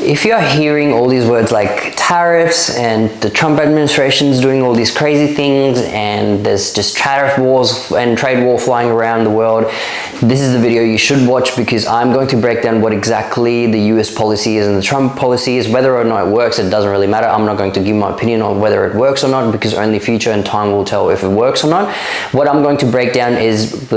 if you're hearing all these words like tariffs and the Trump administration's doing all these crazy things and there's just tariff wars and trade war flying around the world, this is the video you should watch, because I'm going to break down what exactly the US policy is and the Trump policy is. Whether or not it works, it doesn't really matter. I'm not going to give my opinion on whether it works or not, because only future and time will tell if it works or not. What I'm going to break down is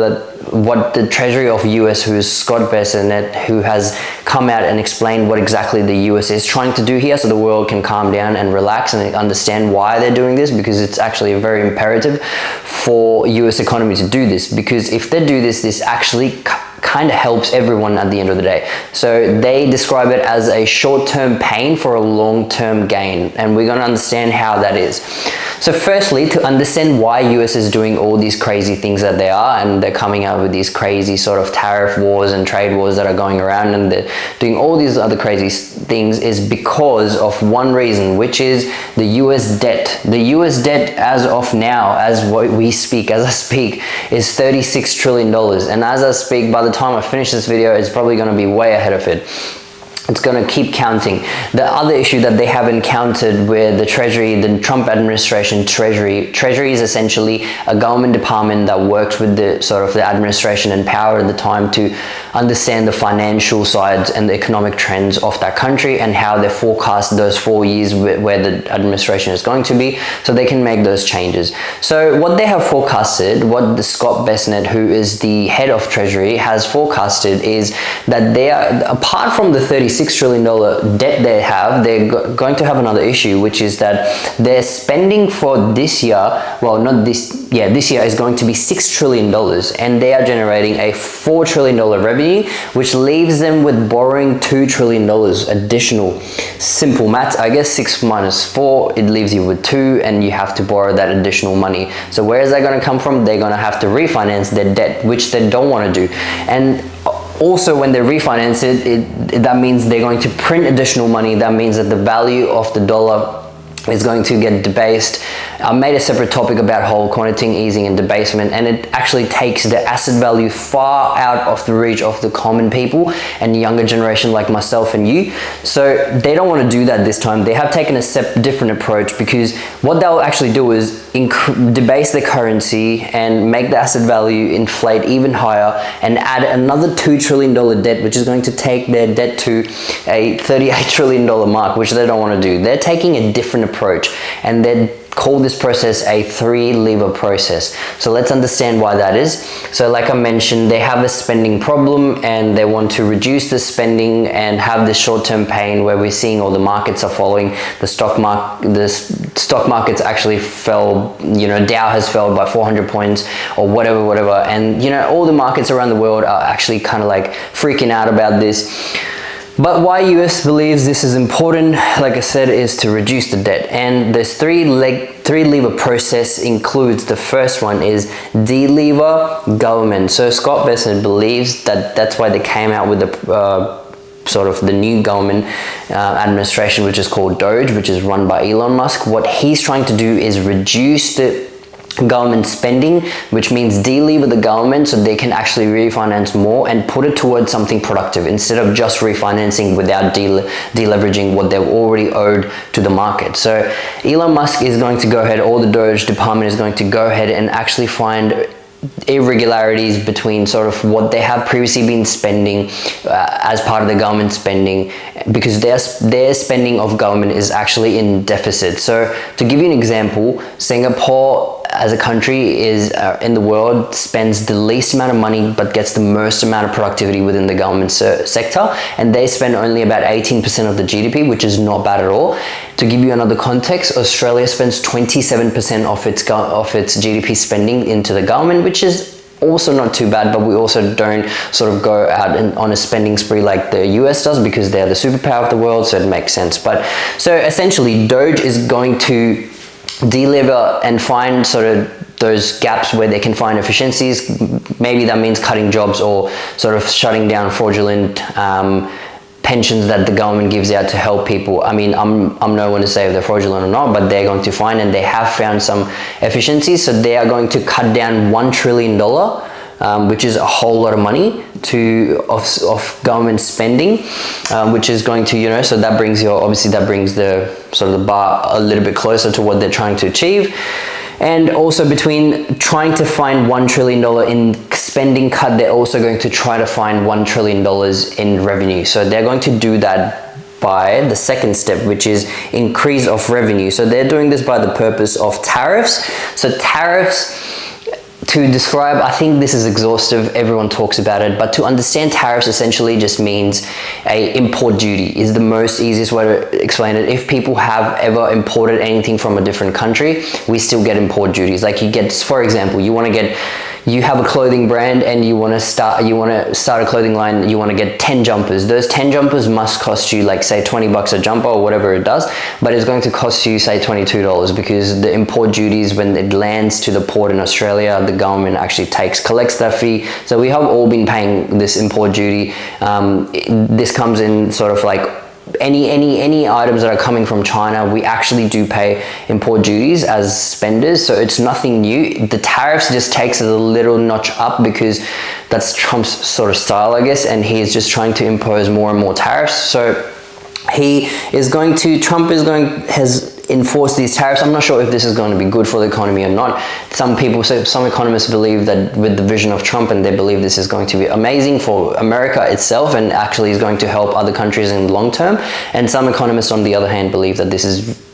what the Treasury of US, who is Scott Bessent, who has come out and explained what exactly the US is trying to do here, so the world can calm down and relax and understand why they're doing this, because it's actually very imperative for US economy to do this, because if they do this, this actually kind of helps everyone at the end of the day. So they describe it as a short-term pain for a long-term gain, and we're going to understand how that is. So firstly, to understand why US is doing all these crazy things that they are, and they're coming out with these crazy sort of tariff wars and trade wars that are going around, and they're doing all these other crazy things, is because of one reason, which is the US debt. The US debt as of now, as I speak, is $36 trillion. And as I speak, by the time I finish this video, it's probably going to be way ahead of it. It's going to keep counting. The other issue that they have encountered with the Treasury, the Trump administration Treasury is essentially a government department that works with the sort of the administration and power at the time to understand the financial sides and the economic trends of that country and how they forecast those 4 years where the administration is going to be, so they can make those changes. So what they have forecasted, what the Scott Bessent, who is the head of Treasury, has forecasted is that they are, apart from the $36 trillion debt they have, they're going to have another issue, which is that their spending for this year, well, not this, yeah, this year is going to be $6 trillion, and they are generating a $4 trillion revenue, which leaves them with borrowing $2 trillion additional. Simple math, I guess 6 minus 4, it leaves you with 2, and you have to borrow that additional money. So where is that going to come from? They're going to have to refinance their debt, which they don't want to do. And also, when they refinance it, that means they're going to print additional money. That means that the value of the dollar is going to get debased. I made a separate topic about whole quantitative easing and debasement, and it actually takes the asset value far out of the reach of the common people and younger generation like myself and you. So they don't want to do that this time. They have taken a different approach, because what they'll actually do is debase the currency and make the asset value inflate even higher, and add another $2 trillion debt, which is going to take their debt to a $38 trillion mark, which they don't want to do. They're taking a different approach, and they call this process a three-lever process. So let's understand why that is. So like I mentioned, they have a spending problem, and they want to reduce the spending and have this short-term pain where we're seeing all the markets are following. The stock markets actually fell, you know, Dow has fell by 400 points or whatever, and you know, all the markets around the world are actually kind of like freaking out about this. But why US believes this is important, like I said, is to reduce the debt. And this three-lever process includes, the first one is delever government. So Scott Bessent believes that that's why they came out with the sort of the new government administration, which is called Doge, which is run by Elon Musk. What he's trying to do is reduce the government spending, which means delever the government so they can actually refinance more and put it towards something productive, instead of just refinancing without deleveraging what they've already owed to the market. So Elon Musk is going to go ahead, or the Doge department is going to go ahead and actually find irregularities between sort of what they have previously been spending as part of the government spending, because their spending of government is actually in deficit. So to give you an example, Singapore as a country is in the world spends the least amount of money but gets the most amount of productivity within the government sector, and they spend only about 18% of the GDP, which is not bad at all. To give you another context, Australia spends 27% of its GDP spending into the government, which is also not too bad, but we also don't sort of go out on a spending spree like the US does, because they're the superpower of the world, so it makes sense. But so essentially, Doge is going to deliver and find sort of those gaps where they can find efficiencies. Maybe that means cutting jobs or sort of shutting down fraudulent pensions that the government gives out to help people. I mean, I'm no one to say if they're fraudulent or not, but they're going to find, and they have found, some efficiencies. So they are going to cut down $1 trillion, which is a whole lot of money. of government spending, which is going to, you know, so that brings obviously that brings the sort of the bar a little bit closer to what they're trying to achieve. And also between trying to find $1 trillion in spending cut, they're also going to try to find $1 trillion in revenue. So they're going to do that by the second step, which is increase of revenue. So they're doing this by the purpose of tariffs. So tariffs, to describe, I think this is exhaustive, everyone talks about it, but to understand tariffs essentially just means a import duty is the most easiest way to explain it. If people have ever imported anything from a different country, we still get import duties. Like you get, for example, you have a clothing brand and you want to start a clothing line, you want to get 10 jumpers. Those 10 jumpers must cost you, like, say $20 a jumper or whatever it does, but it's going to cost you, say, $22 because the import duties, when it lands to the port in Australia, the government actually collects that fee. So we have all been paying this import duty. This comes in sort of like any items that are coming from China, we actually do pay import duties as spenders, so it's nothing new. The tariffs just takes it a little notch up because that's Trump's sort of style, I guess, and he is just trying to impose more and more tariffs. So Trump has enforced these tariffs. I'm not sure if this is going to be good for the economy or not. Some economists believe that with the vision of Trump, and they believe this is going to be amazing for America itself and actually is going to help other countries in the long term. And some economists, on the other hand, believe that this is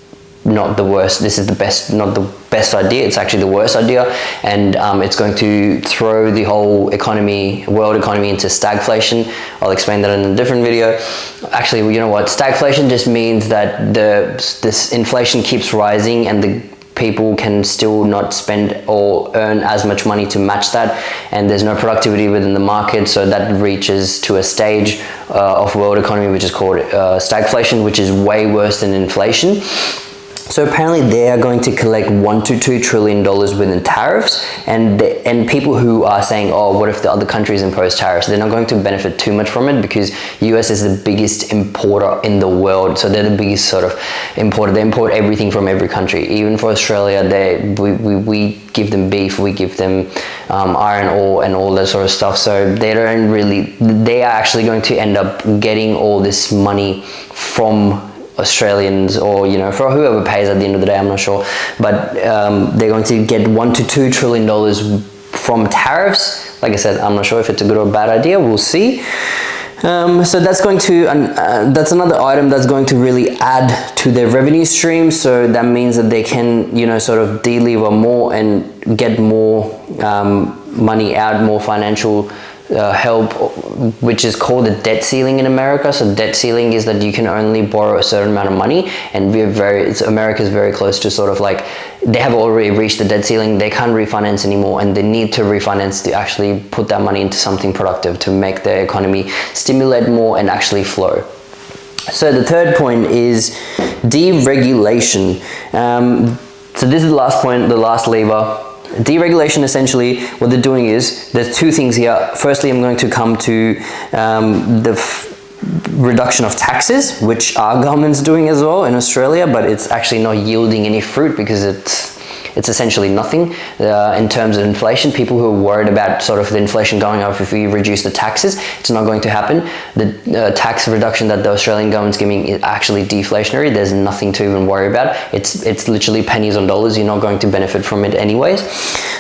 not the worst, this is the best, not the best idea, it's actually the worst idea, and it's going to throw the whole world economy into stagflation. I'll explain that in a different video. Actually, you know what, stagflation just means that this inflation keeps rising and the people can still not spend or earn as much money to match that, and there's no productivity within the market, so that reaches to a stage of world economy which is called stagflation, which is way worse than inflation. So apparently they are going to collect $1 to $2 trillion within tariffs, and people who are saying, oh, what if the other countries impose tariffs? They're not going to benefit too much from it because US is the biggest importer in the world. So they're the biggest sort of importer. They import everything from every country. Even for Australia, we give them beef, we give them iron ore and all that sort of stuff. So they are actually going to end up getting all this money from Australians, or, you know, for whoever pays at the end of the day, I'm not sure, but they're going to get $1 to $2 trillion from tariffs. Like I said, I'm not sure if it's a good or bad idea, we'll see. So that's going to, that's another item that's going to really add to their revenue stream. So that means that they can, you know, sort of deliver more and get more money out, more financial help, which is called the debt ceiling in America. So debt ceiling is that you can only borrow a certain amount of money, and America is very close to sort of like, they have already reached the debt ceiling, they can't refinance anymore, and they need to refinance to actually put that money into something productive to make the economy stimulate more and actually flow. So the third point is deregulation. So this is the last point, the last lever. Deregulation, essentially what they're doing is, there's two things here. Firstly, I'm going to come to the reduction of taxes, which our government's doing as well in Australia, but it's actually not yielding any fruit because it's essentially nothing in terms of inflation. People who are worried about sort of the inflation going up if we reduce the taxes, it's not going to happen. The tax reduction that the Australian government's giving is actually deflationary. There's nothing to even worry about. It's literally pennies on dollars. You're not going to benefit from it anyways.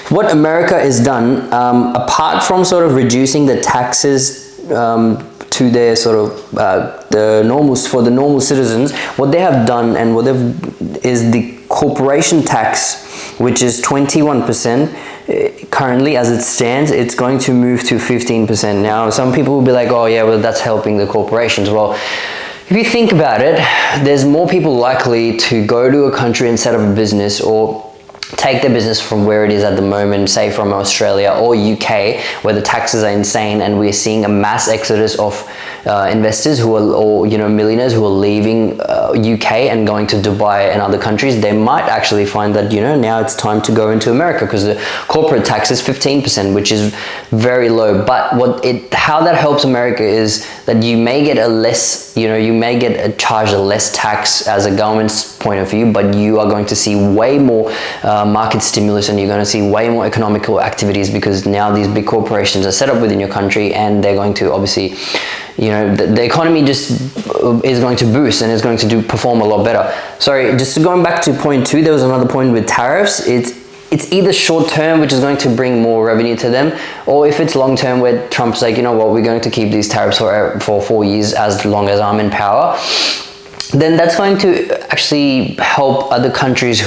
What America has done, apart from sort of reducing the taxes to their sort of for the normal citizens, what they have done and what is the corporation tax, which is 21%. Currently, as it stands, it's going to move to 15%. Now, some people will be like, oh yeah, well, that's helping the corporations. Well, if you think about it, there's more people likely to go to a country and set up a business, or take their business from where it is at the moment, say from Australia or UK, where the taxes are insane, and we're seeing a mass exodus of investors who are, or millionaires who are leaving UK and going to Dubai and other countries, they might actually find that now it's time to go into America, because the corporate tax is 15%, which is very low. But how that helps America is that you may get a less, you may get charged a less tax as a government's point of view, but you are going to see way more market stimulus, and you're going to see way more economical activities, because now these big corporations are set up within your country, and they're going to obviously, the economy just is going to boost and is going to perform a lot better. Sorry, just going back to point 2, there was another point with tariffs. It's either short term, which is going to bring more revenue to them, or if it's long term, where Trump's like, we're going to keep these tariffs for 4 years as long as I'm in power, then that's going to actually help other countries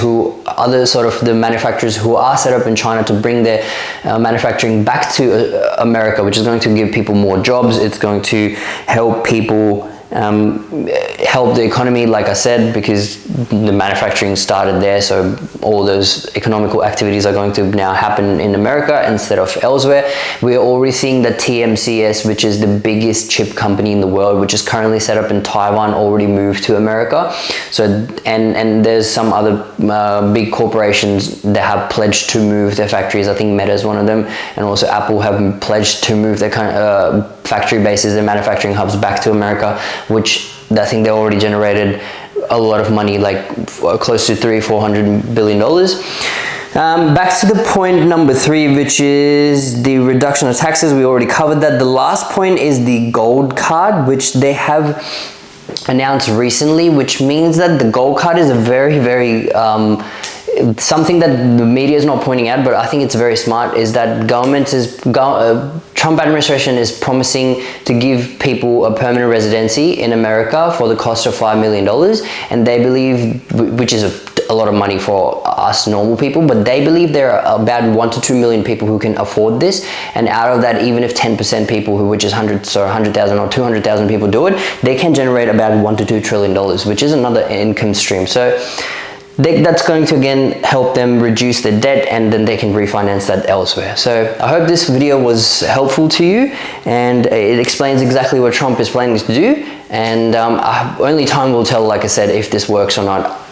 other sort of the manufacturers who are set up in China to bring their manufacturing back to America, which is going to give people more jobs. It's going to help people, help the economy, like I said, because the manufacturing started there, so all those economical activities are going to now happen in America instead of elsewhere. We're already seeing that TMCS, which is the biggest chip company in the world, which is currently set up in Taiwan, already moved to America. So and there's some other big corporations that have pledged to move their factories. I think Meta is one of them, and also Apple have pledged to move their factory bases, their manufacturing hubs back to America, which I think they already generated a lot of money, like close to $300-400 billion. Back to the point number 3, which is the reduction of taxes. We already covered that. The last point is the gold card, which they have announced recently, which means that the gold card is a very, very something that the media is not pointing out, but I think it's very smart, is that Trump administration is promising to give people a permanent residency in America for the cost of $5 million, and they believe, which is a lot of money for us normal people, but they believe there are about 1 to 2 million people who can afford this, and out of that, even if 10% people which is 100,000 or 200,000 people do it, they can generate about $1 to $2 trillion, which is another income stream. So that's going to again help them reduce their debt, and then they can refinance that elsewhere. So I hope this video was helpful to you, and it explains exactly what Trump is planning to do, and only time will tell, like I said, if this works or not.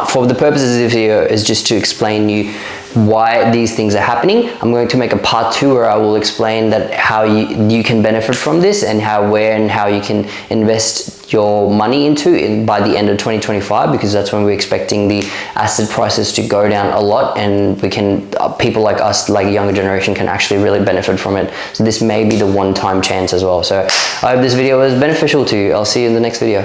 For the purposes of this video is just to explain you why these things are happening. I'm going to make a part 2 where I will explain that how you can benefit from this, and where and how you can invest your money into by the end of 2025, because that's when we're expecting the asset prices to go down a lot, and we can people like us, like younger generation, can actually really benefit from it. So this may be the one-time chance as well. So I hope this video was beneficial to you. I'll see you in the next video.